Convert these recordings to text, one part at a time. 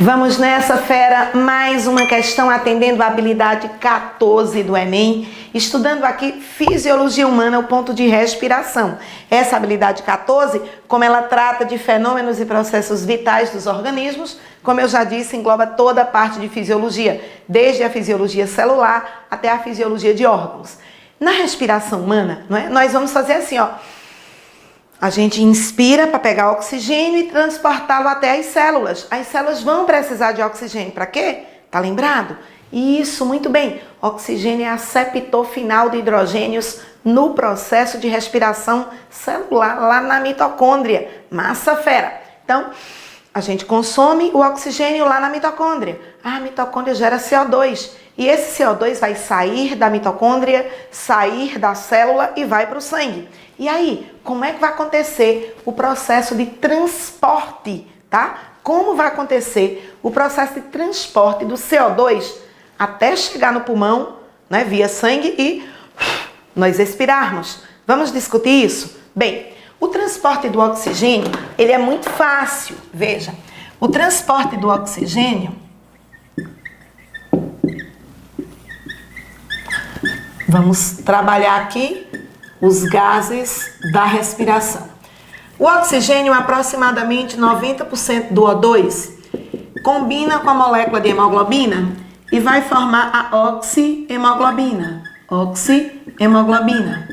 Vamos nessa, fera, mais uma questão atendendo a habilidade 14 do Enem, estudando aqui fisiologia humana, o ponto de respiração. Essa habilidade 14, como ela trata de fenômenos e processos vitais dos organismos, como eu já disse, engloba toda a parte de fisiologia, desde a fisiologia celular até a fisiologia de órgãos. Na respiração humana, não é? Nós vamos fazer assim, ó. A gente inspira para pegar oxigênio e transportá-lo até as células. As células vão precisar de oxigênio. Para quê? Tá lembrado? Isso, muito bem. Oxigênio é aceptor final de hidrogênios no processo de respiração celular, lá na mitocôndria. Massa, fera. Então, a gente consome o oxigênio lá na mitocôndria. A mitocôndria gera CO2. E esse CO2 vai sair da mitocôndria, sair da célula e vai para o sangue. E aí, como é que vai acontecer o processo de transporte, tá? Como vai acontecer o processo de transporte do CO2 até chegar no pulmão, né, via sangue e nós expirarmos? Vamos discutir isso? Bem, o transporte do oxigênio, ele é muito fácil. Veja, o transporte do oxigênio, vamos trabalhar aqui os gases da respiração. O oxigênio, aproximadamente 90% do O2, combina com a molécula de hemoglobina e vai formar a oxihemoglobina. Oxihemoglobina,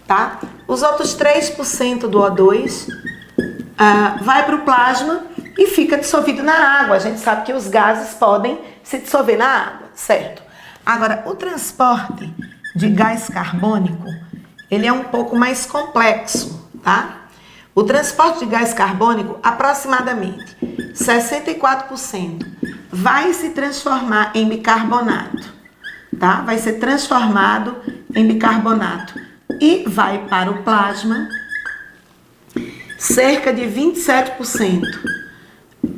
tá? Os outros 3% do O2 vai para o plasma e fica dissolvido na água. A gente sabe que os gases podem se dissolver na água, certo? Agora, o transporte de gás carbônico, ele é um pouco mais complexo, tá? O transporte de gás carbônico, aproximadamente 64%, vai se transformar em bicarbonato, tá? Vai ser transformado em bicarbonato e vai para o plasma. Cerca de 27%.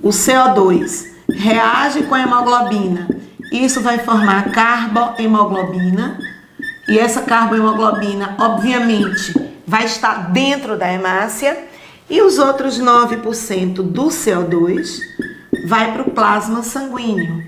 O CO2 reage com a hemoglobina. Isso vai formar carbohemoglobina. E essa carbohemoglobina, obviamente, vai estar dentro da hemácia. E os outros 9% do CO2 vai para o plasma sanguíneo.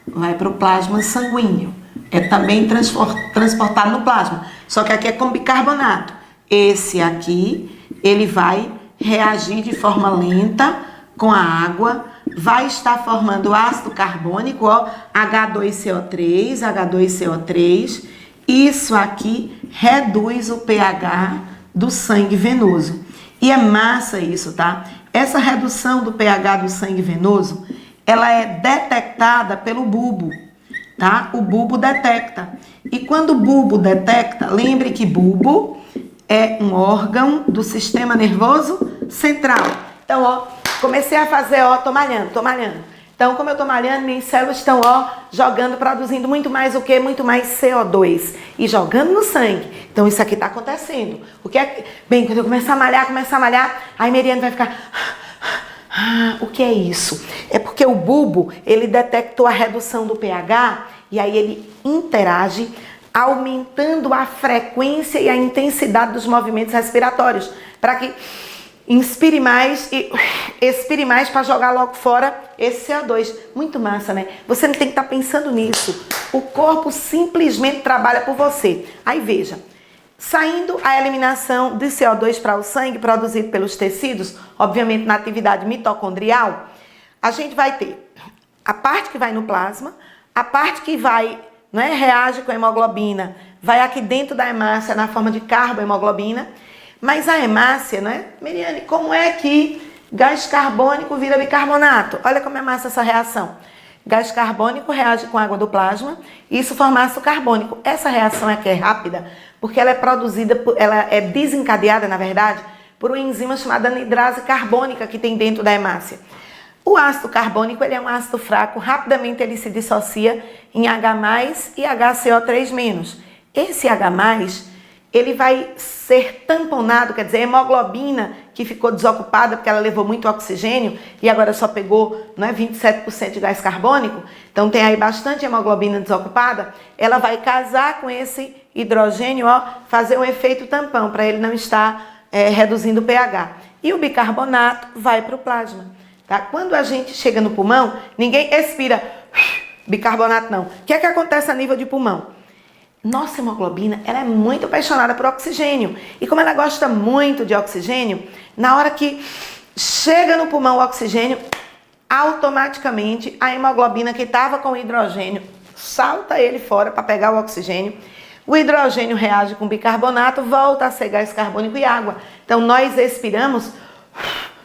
Vai para o plasma sanguíneo. É também transportado no plasma. Só que aqui é com bicarbonato. Esse aqui, ele vai reagir de forma lenta com a água. Vai estar formando ácido carbônico, ó, H2CO3, H2CO3. Isso aqui reduz o pH do sangue venoso. E é massa isso, tá? Essa redução do pH do sangue venoso, ela é detectada pelo bulbo, tá? O bulbo detecta. E quando o bulbo detecta, lembre que bulbo é um órgão do sistema nervoso central. Então, ó, comecei a fazer, ó, tô malhando. Então, como eu tô malhando, minhas células estão, ó, jogando, produzindo muito mais o quê? Muito mais CO2. E jogando no sangue. Então, isso aqui tá acontecendo. O que é? Bem, quando eu começar a malhar, aí Meriane vai ficar... o que é isso? É porque o bulbo, ele detectou a redução do pH e aí ele interage aumentando a frequência e a intensidade dos movimentos respiratórios. Para que... inspire mais e expire mais para jogar logo fora esse CO2. Muito massa, né? Você não tem que estar pensando nisso. O corpo simplesmente trabalha por você. Aí veja, saindo a eliminação de CO2 para o sangue produzido pelos tecidos, obviamente na atividade mitocondrial, a gente vai ter a parte que vai no plasma, a parte que vai, né, reage com a hemoglobina, vai aqui dentro da hemácia na forma de carbohemoglobina. Mas a hemácia, né? Meriane, como é que gás carbônico vira bicarbonato? Olha como é massa essa reação. Gás carbônico reage com a água do plasma e isso forma ácido carbônico. Essa reação aqui é rápida porque ela é produzida, ela é desencadeada, na verdade, por uma enzima chamada anidrase carbônica que tem dentro da hemácia. O ácido carbônico, ele é um ácido fraco, rapidamente ele se dissocia em H+, e HCO3-. Esse H+, ele vai ser tamponado, quer dizer, a hemoglobina que ficou desocupada porque ela levou muito oxigênio e agora só pegou, não é, 27% de gás carbônico, então tem aí bastante hemoglobina desocupada, ela vai casar com esse hidrogênio, ó, fazer um efeito tampão para ele não estar reduzindo o pH. E o bicarbonato vai para o plasma. tá? Quando a gente chega no pulmão, ninguém expira bicarbonato, não. O que é que acontece a nível de pulmão? Nossa hemoglobina, ela é muito apaixonada por oxigênio. E como ela gosta muito de oxigênio, na hora que chega no pulmão o oxigênio, automaticamente a hemoglobina que estava com o hidrogênio salta ele fora para pegar o oxigênio. O hidrogênio reage com bicarbonato, volta a ser gás carbônico e água. Então nós expiramos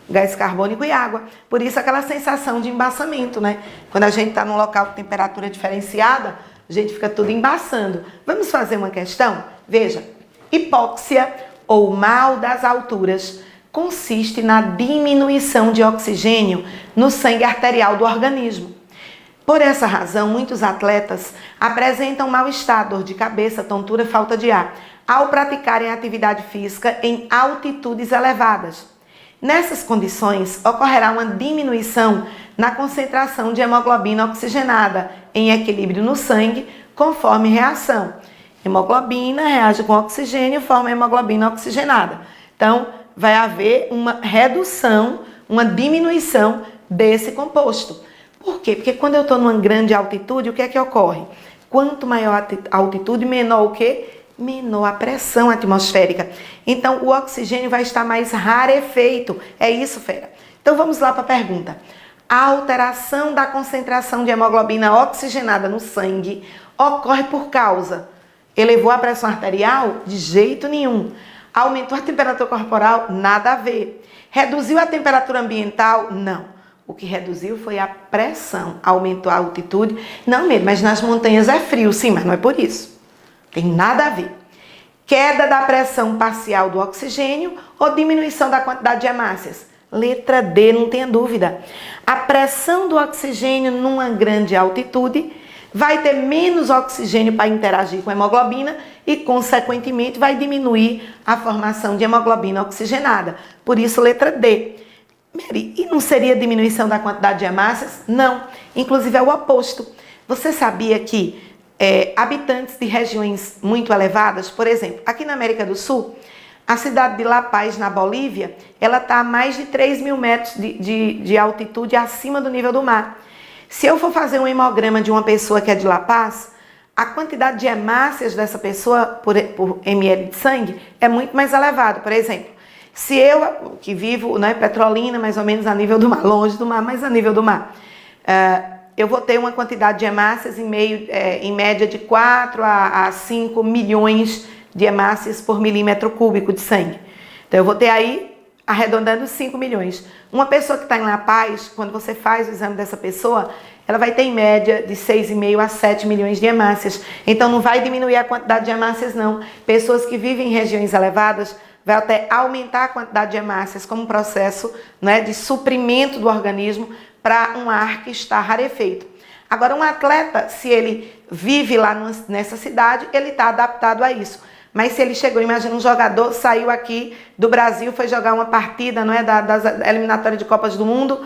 gás carbônico e água. Por isso aquela sensação de embaçamento, né? Quando a gente está num local com temperatura diferenciada, a gente fica tudo embaçando. Vamos fazer uma questão? Veja, hipóxia ou mal das alturas consiste na diminuição de oxigênio no sangue arterial do organismo. Por essa razão, muitos atletas apresentam mal-estar, dor de cabeça, tontura, falta de ar, ao praticarem atividade física em altitudes elevadas. Nessas condições, ocorrerá uma diminuição na concentração de hemoglobina oxigenada em equilíbrio no sangue, conforme reação. Hemoglobina reage com oxigênio e forma hemoglobina oxigenada. Então, vai haver uma redução, uma diminuição desse composto. Por quê? Porque quando eu estou numa grande altitude, o que é que ocorre? Quanto maior a altitude, menor o quê? Menor a pressão atmosférica. Então, o oxigênio vai estar mais rarefeito. É isso, fera? Então, vamos lá para a pergunta. A alteração da concentração de hemoglobina oxigenada no sangue ocorre por causa? Elevou a pressão arterial? De jeito nenhum. Aumentou a temperatura corporal? Nada a ver. Reduziu a temperatura ambiental? Não. O que reduziu foi a pressão. Aumentou a altitude? Não mesmo, mas nas montanhas é frio, sim, mas não é por isso. Tem nada a ver. Queda da pressão parcial do oxigênio ou diminuição da quantidade de hemácias? Letra D, não tenha dúvida. A pressão do oxigênio numa grande altitude vai ter menos oxigênio para interagir com a hemoglobina e, consequentemente, vai diminuir a formação de hemoglobina oxigenada. Por isso, letra D. Mary, e não seria diminuição da quantidade de hemácias? Não. Inclusive, é o oposto. Você sabia que habitantes de regiões muito elevadas, por exemplo, aqui na América do Sul, a cidade de La Paz, na Bolívia, ela está a mais de 3.000 metros de altitude acima do nível do mar. Se eu for fazer um hemograma de uma pessoa que é de La Paz, a quantidade de hemácias dessa pessoa por ml de sangue é muito mais elevada. Por exemplo, se eu, que vivo, né, Petrolina, mais ou menos a nível do mar, longe do mar, mas a nível do mar, eu vou ter uma quantidade de hemácias em média de 4 a 5 milhões de hemácias por milímetro cúbico de sangue. Então eu vou ter aí, arredondando, 5 milhões. Uma pessoa que está em La Paz, quando você faz o exame dessa pessoa, ela vai ter em média de 6,5 a 7 milhões de hemácias. Então não vai diminuir a quantidade de hemácias, não. Pessoas que vivem em regiões elevadas vai até aumentar a quantidade de hemácias como um processo, né, de suprimento do organismo para um ar que está rarefeito. Agora, um atleta, se ele vive lá nessa cidade, ele está adaptado a isso. Mas se ele chegou, imagina um jogador, saiu aqui do Brasil, foi jogar uma partida, não é, das eliminatórias de Copas do Mundo,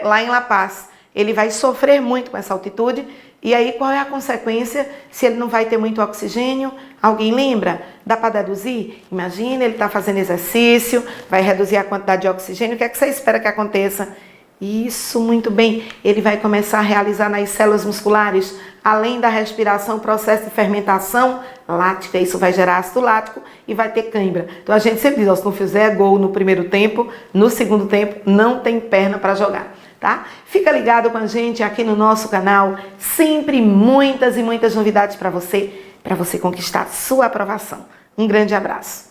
lá em La Paz. Ele vai sofrer muito com essa altitude. E aí, qual é a consequência se ele não vai ter muito oxigênio? Alguém lembra? Dá para deduzir? Imagina, ele está fazendo exercício, vai reduzir a quantidade de oxigênio. O que é que você espera que aconteça? Isso, muito bem. Ele vai começar a realizar nas células musculares, além da respiração, o processo de fermentação lática. Isso vai gerar ácido lático e vai ter cãibra. Então a gente sempre diz, ó, se não fizer gol no primeiro tempo, no segundo tempo não tem perna para jogar, tá? Fica ligado com a gente aqui no nosso canal. Sempre muitas e muitas novidades para você conquistar sua aprovação. Um grande abraço.